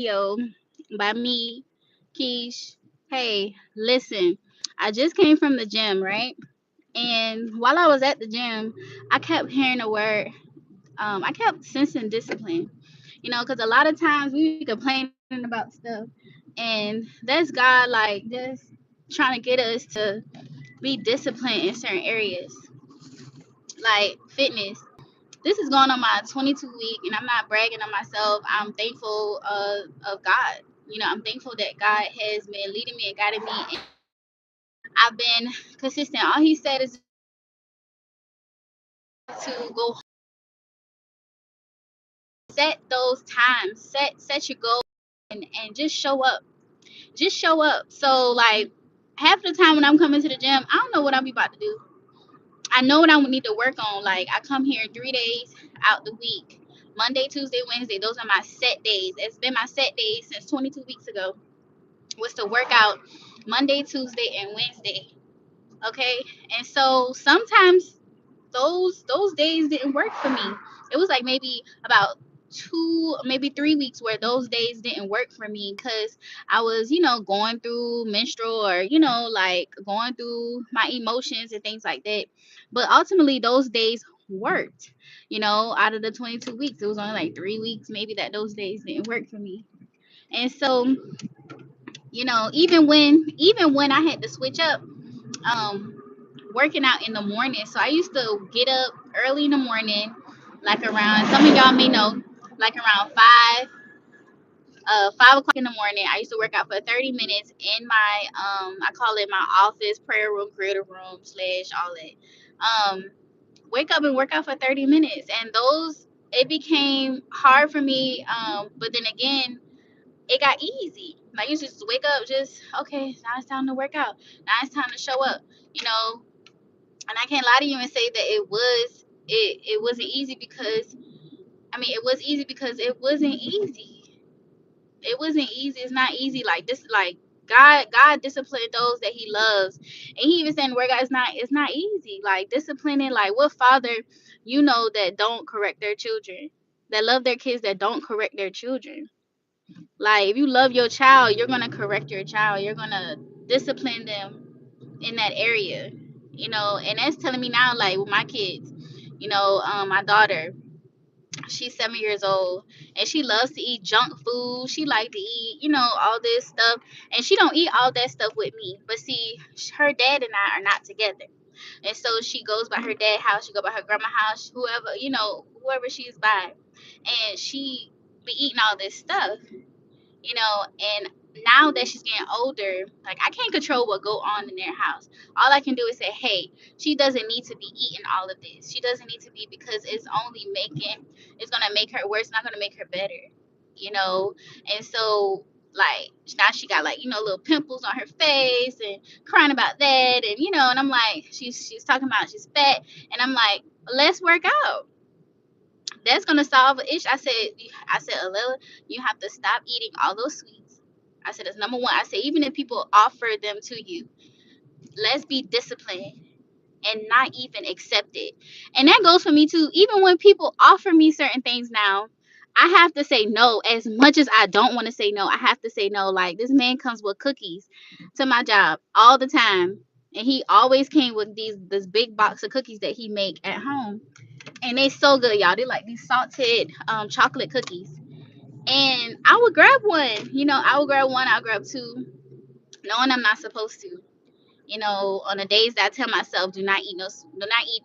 Yo, by me, Keish. Hey, listen, I just came from the gym, right? And while I was at the gym, I kept hearing the word, I kept sensing discipline, because a lot of times we be complaining about stuff, and that's God, like, just trying to get us to be disciplined in certain areas, like fitness. This is going on my 22 week, and I'm not bragging on myself. I'm thankful of God. I'm thankful that God has been leading me and guiding me, and I've been consistent. All He said is to go set those times, set your goals, and just show up. Just show up. So like half the time when I'm coming to the gym, I don't know what I'm about to do. I know what I need to work on. Like I come here 3 days out the week. Monday, Tuesday, Wednesday. Those are my set days. It's been my set days since 22 weeks ago. Was to work out Monday, Tuesday, and Wednesday. Okay. And so sometimes those days didn't work for me. It was like maybe about 2, maybe 3 weeks where those days didn't work for me because I was, going through menstrual or, like going through my emotions and things like that. But ultimately those days worked. Out of the 22 weeks, it was only like 3 weeks maybe that those days didn't work for me. And so, even when I had to switch up, um working out in the morning. So I used to get up early in the morning, like around, some of y'all may know, like around 5 o'clock in the morning. I used to work out for 30 minutes in my I call it my office prayer room, creative room slash all that. Wake up and work out for 30 minutes, and those it became hard for me. But then again, it got easy. Like you just wake up, just okay. Now it's time to work out. Now it's time to show up. You know, and I can't lie to you and say that it wasn't easy because it was easy because it wasn't easy. It wasn't easy. It's not easy like this. Like God disciplined those that He loves, and He even said in the word God, it's not easy. Like disciplining, like what father that don't correct their children, that love their kids, that don't correct their children. Like if you love your child, you're gonna correct your child. You're gonna discipline them in that area. And that's telling me now, like with my kids, my daughter, she's 7 years old, and she loves to eat junk food. She like to eat, all this stuff, and she don't eat all that stuff with me. But see, her dad and I are not together, and so she goes by her dad house. She go by her grandma house, whoever she's by, and she be eating all this stuff, and now that she's getting older, like I can't control what go on in their house. All I can do is say, hey, she doesn't need to be eating all of this. She doesn't need to be, because it's gonna make her worse, not gonna make her better, you know. And so like now she got like little pimples on her face and crying about that, and and I'm like, she's talking about she's fat, and I'm like, let's work out. That's gonna solve an issue. I said, Alela, you have to stop eating all those sweets. I said, that's number one. I said, even if people offer them to you, let's be disciplined and not even accept it. And that goes for me too. Even when people offer me certain things now, I have to say no. As much as I don't want to say no, I have to say no. Like this man comes with cookies to my job all the time. And he always came with this big box of cookies that he make at home, and they so good, y'all. They like these salted chocolate cookies. And I would grab one. I would grab one. I'll grab two, knowing I'm not supposed to. On the days that I tell myself, do not eat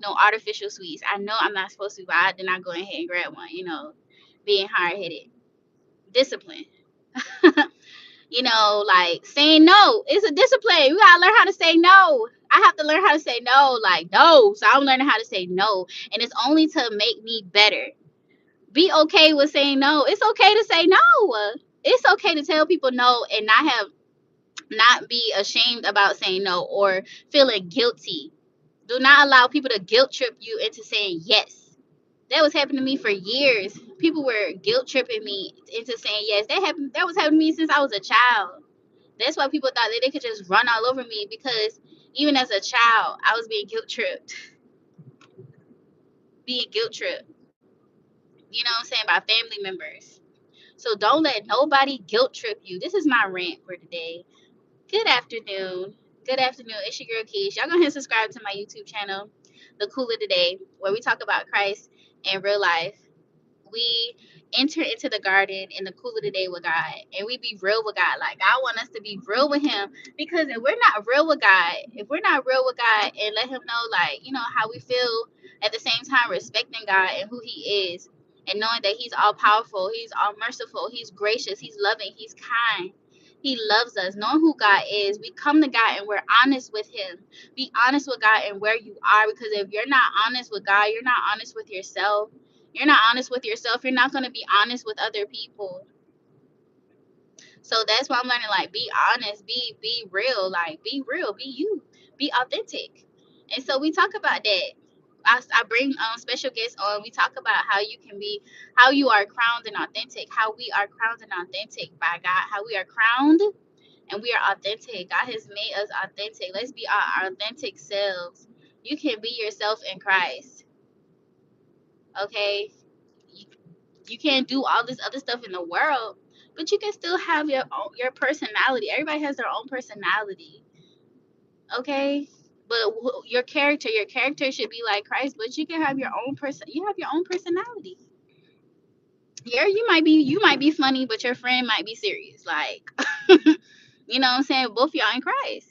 no artificial sweets. I know I'm not supposed to, but I did not go ahead and grab one. Being hard headed, discipline. Like saying no. It's a discipline. You gotta learn how to say no. I have to learn how to say no, like no. So I'm learning how to say no, and it's only to make me better. Be okay with saying no. It's okay to say no. It's okay to tell people no and not be ashamed about saying no or feeling guilty. Do not allow people to guilt trip you into saying yes. That was happening to me for years. People were guilt tripping me into saying yes. That was happening to me since I was a child. That's why people thought that they could just run all over me, because even as a child, I was being guilt tripped. Being guilt tripped. You know what I'm saying? By family members. So don't let nobody guilt trip you. This is my rant for today. Good afternoon. Good afternoon. It's your girl Keish. Y'all go ahead and subscribe to my YouTube channel, The Cool of the Day, where we talk about Christ in real life. We enter into the garden in the cool of the day with God, and we be real with God. Like, I want us to be real with Him, because if we're not real with God, and let Him know, like, how we feel, at the same time respecting God and who He is, and knowing that He's all powerful, He's all merciful, He's gracious, He's loving, He's kind. He loves us. Knowing who God is, we come to God and we're honest with Him. Be honest with God and where you are, because if you're not honest with God, you're not honest with yourself. You're not honest with yourself. You're not going to be honest with other people. So that's why I'm learning, like, be honest, be real, like, be real, be you, be authentic. And so we talk about that. I bring special guests on. We talk about how you are crowned and authentic, how we are crowned and authentic by God, how we are crowned and we are authentic. God has made us authentic. Let's be our authentic selves. You can be yourself in Christ. Okay? You can't do all this other stuff in the world, but you can still have your personality. Everybody has their own personality. Okay? But your character should be like Christ, but you can have your own personality. Yeah, you might be funny, but your friend might be serious. Like, you know what I'm saying? Both of y'all in Christ.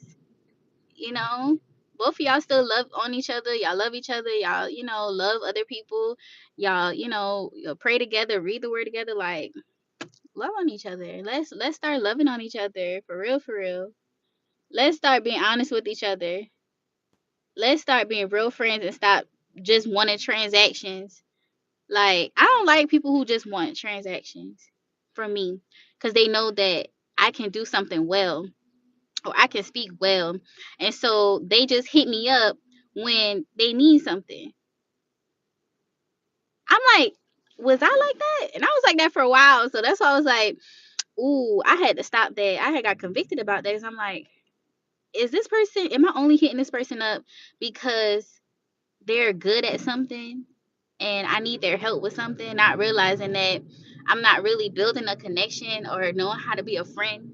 You know? Both of y'all still love on each other. Y'all love each other. Y'all, love other people. Y'all, you'll pray together, read the word together. Like, love on each other. Let's start loving on each other, for real, for real. Let's start being honest with each other. Let's start being real friends and stop just wanting transactions. Like, I don't like people who just want transactions from me, because they know that I can do something well, or I can speak well, and so they just hit me up when they need something. I'm like, was I like that? And I was like that for a while, so that's why I was like, ooh, I had to stop that. I had got convicted about that, 'cause I'm like, am I only hitting this person up because they're good at something and I need their help with something, not realizing that I'm not really building a connection or knowing how to be a friend?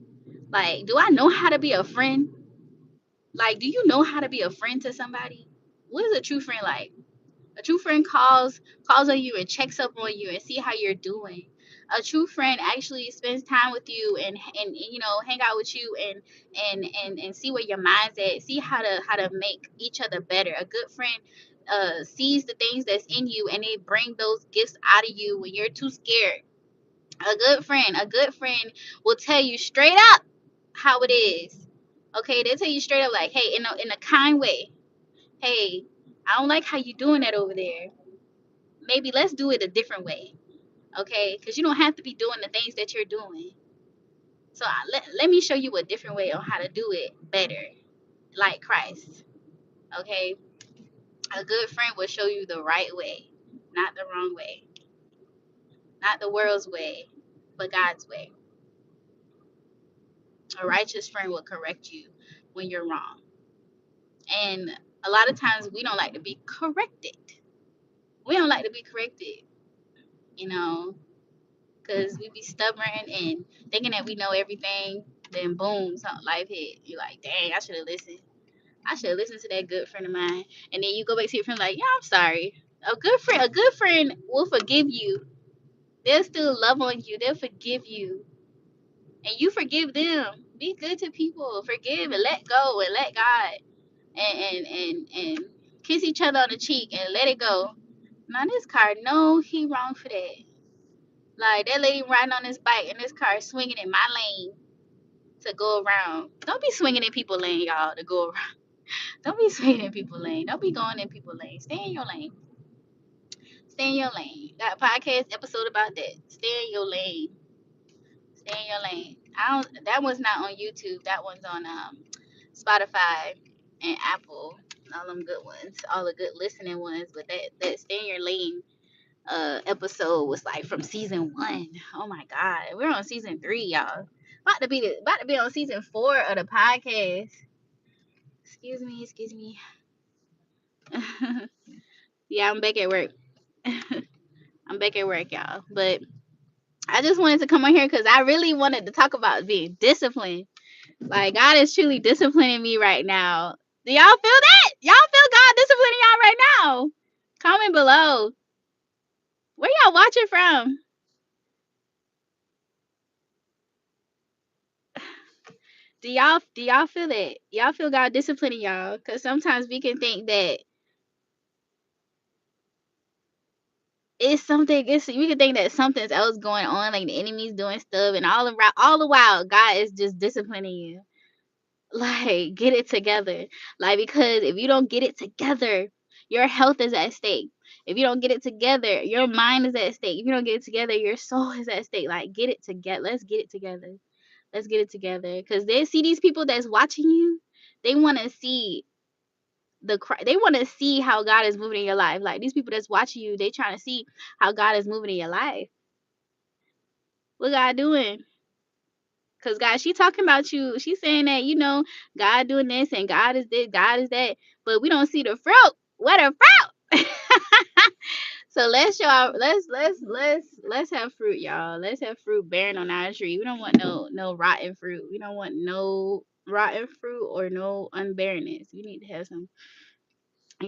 Like, do I know how to be a friend? Like, do you know how to be a friend to somebody? What is a true friend like? A true friend calls on you and checks up on you and see how you're doing. A true friend actually spends time with you and hang out with you and see where your mind's at. See how to make each other better. A good friend sees the things that's in you and they bring those gifts out of you when you're too scared. A good friend will tell you straight up how it is. Okay, they'll tell you straight up, like, hey, in a kind way. Hey, I don't like how you doing that over there. Maybe let's do it a different way. Okay, because you don't have to be doing the things that you're doing. So let me show you a different way on how to do it better, like Christ. Okay, a good friend will show you the right way, not the wrong way, not the world's way, but God's way. A righteous friend will correct you when you're wrong. And a lot of times we don't like to be corrected. We don't like to be corrected, you know, because we be stubborn and thinking that we know everything. Then boom, something life hit. You're like, dang, I should have listened. I should have listened to that good friend of mine. And then you go back to your friend like, yeah, I'm sorry. A good friend will forgive you. They'll still love on you. They'll forgive you. And you forgive them. Be good to people. Forgive and let go and let God and kiss each other on the cheek and let it go. Now this car, no, he wrong for that. Like, that lady riding on this bike and this car swinging in my lane to go around. Don't be swinging in people's lane, y'all, to go around. Don't be swinging in people's lane. Don't be going in people's lane. Stay in your lane. Stay in your lane. Got a podcast episode about that. Stay in your lane. Stay in your lane. I don't. That one's not on YouTube. That one's on Spotify and Apple. All them good ones. All the good listening ones. But that stay in your lane episode was like from season 1. Oh my god, we're on season 3, y'all. About to be on season 4 of the podcast. Excuse me. Yeah, I'm back at work. I'm back at work, y'all. But I just wanted to come on here because I really wanted to talk about being disciplined. Like, God is truly disciplining me right now. Do y'all feel that? Y'all feel God disciplining y'all right now? Comment below. Where y'all watching from? Do y'all feel it? Y'all feel God disciplining y'all? Cause sometimes we can think that it's something. We can think that something's else going on, like the enemy's doing stuff, and all the while God is just disciplining you. Like, get it together. Like, because if you don't get it together, your health is at stake. If you don't get it together, your mind is at stake. If you don't get it together, your soul is at stake. Like, get it together. Let's get it together. Let's get it together. Because they see these people that's watching you, they want to see they want to see how God is moving in your life. Like, these people that's watching you, they trying to see how God is moving in your life. What God doing? Cause God, she talking about you. She's saying that, God doing this and God is this, God is that, but we don't see the fruit. What a fruit! So let's show our, let's have fruit, y'all. Let's have fruit bearing on our tree. We don't want no rotten fruit. We don't want no rotten fruit or no unbarrenness. We need to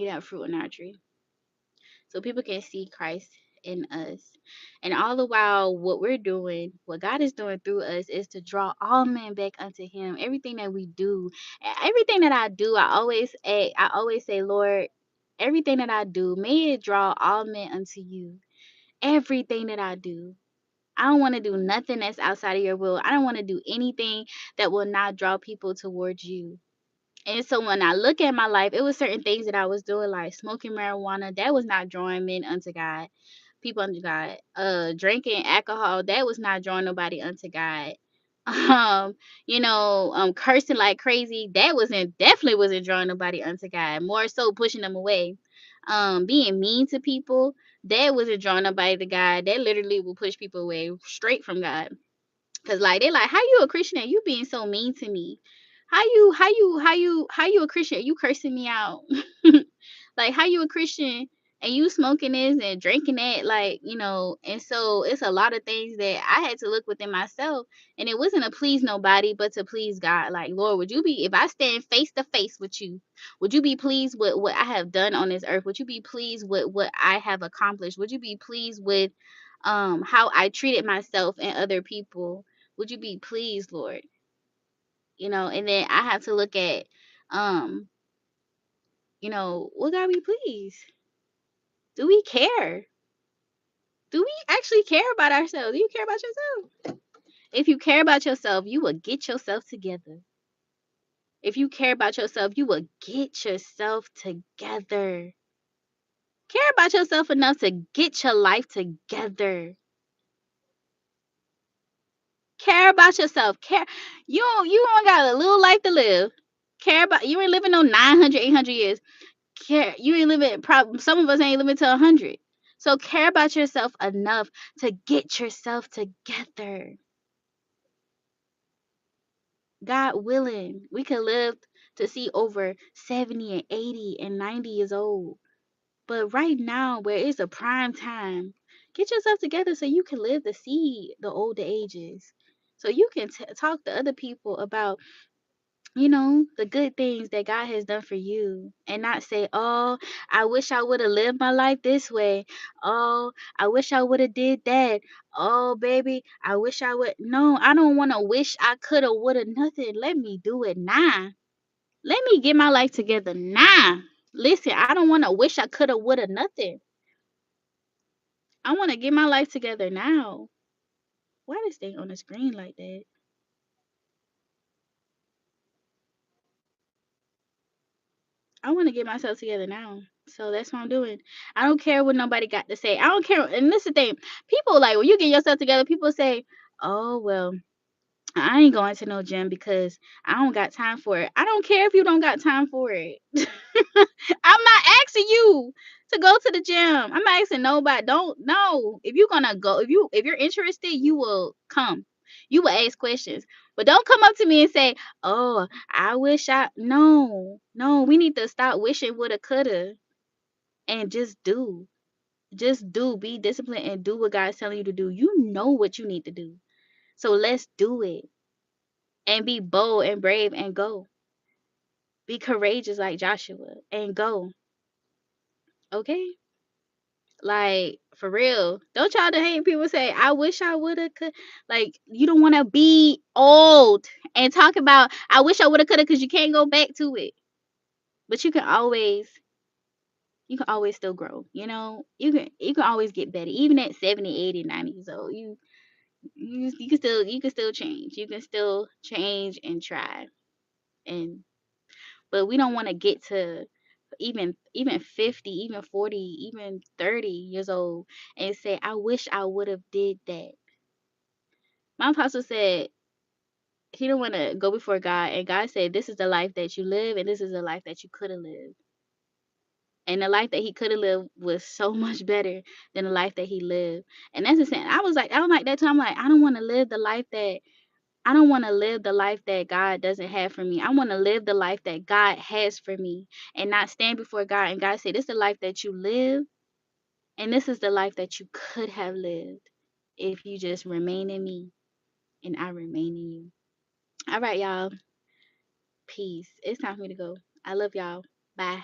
have fruit on our tree, so people can see Christ in us. And all the while, what we're doing, what God is doing through us, is to draw all men back unto Him. Everything that we do, everything that I do, I always say, Lord, everything that I do, may it draw all men unto you. Everything that I do. I don't want to do nothing that's outside of your will. I don't want to do anything that will not draw people towards you. And so when I look at my life, it was certain things that I was doing, like smoking marijuana, that was not drawing men unto God, people unto God. Drinking alcohol, that was not drawing nobody unto God. Um, cursing like crazy, that wasn't definitely wasn't drawing nobody unto God. More so pushing them away. Being mean to people, that wasn't drawing nobody to God. That literally will push people away straight from God. Cause like they're like, how you a Christian and you being so mean to me? How you a Christian? You cursing me out. Like, how you a Christian and you smoking this and drinking that? Like, and so it's a lot of things that I had to look within myself. And it wasn't to please nobody, but to please God. Like, Lord, would you be, if I stand face to face with you, would you be pleased with what I have done on this earth? Would you be pleased with what I have accomplished? Would you be pleased with how I treated myself and other people? Would you be pleased, Lord? And then I have to look at, um, will God be pleased? Do we care? Do we actually care about ourselves? Do you care about yourself? If you care about yourself, you will get yourself together. If you care about yourself, you will get yourself together. Care about yourself enough to get your life together. Care about yourself. You only got a little life to live. Care about, you ain't living no 900, 800 years. You ain't living, probably some of us ain't living to 100. So care about yourself enough to get yourself together. God willing, we could live to see over 70 and 80 and 90 years old. But right now, where it's a prime time, get yourself together so you can live to see the older ages. So you can talk to other people about, the good things that God has done for you, and not say, "Oh, I wish I would have lived my life this way. Oh, I wish I would have did that. Oh, baby, I wish I would." No, I don't want to wish I could have, would have, nothing. Let me do it now. Let me get my life together now. Listen, I don't want to wish I could have, would have, nothing. I want to get my life together now. Why this thing on the screen like that? I want to get myself together now. So that's what I'm doing. I don't care what nobody got to say. I don't care. And this is the thing. People, like, when you get yourself together, people say, "Oh, well, I ain't going to no gym because I don't got time for it." I don't care if you don't got time for it. I'm not asking you to go to the gym. I'm not asking nobody. Don't know. If you're gonna go, if you're interested, you will come. You will ask questions. But don't come up to me and say, "Oh, I wish I." No, no, we need to stop wishing woulda, coulda, and just do. Just be disciplined and do what God's telling you to do. You know what you need to do. So let's do it and be bold and brave and go. Be courageous like Joshua and go. Okay? Like for real. Don't y'all hate people say, I wish I woulda could. Like you don't wanna be old and talk about I wish I woulda coulda because you can't go back to it. But you can always still grow. You can always get better. Even at 70, 80, 90 years old. You can still change. You can still change and try. And but we don't want to get to even 50, even 40, even 30 years old and say, I wish I would have did that. My apostle said he don't want to go before God, and God said this is the life that you live and this is the life that you could have lived. And the life that he could have lived was so much better than the life that he lived. And that's the same. I don't like that time. Like, I don't want to live the life that I don't want to live the life that God doesn't have for me. I want to live the life that God has for me and not stand before God and God say, this is the life that you live and this is the life that you could have lived if you just remain in me and I remain in you. All right, y'all. Peace. It's time for me to go. I love y'all. Bye.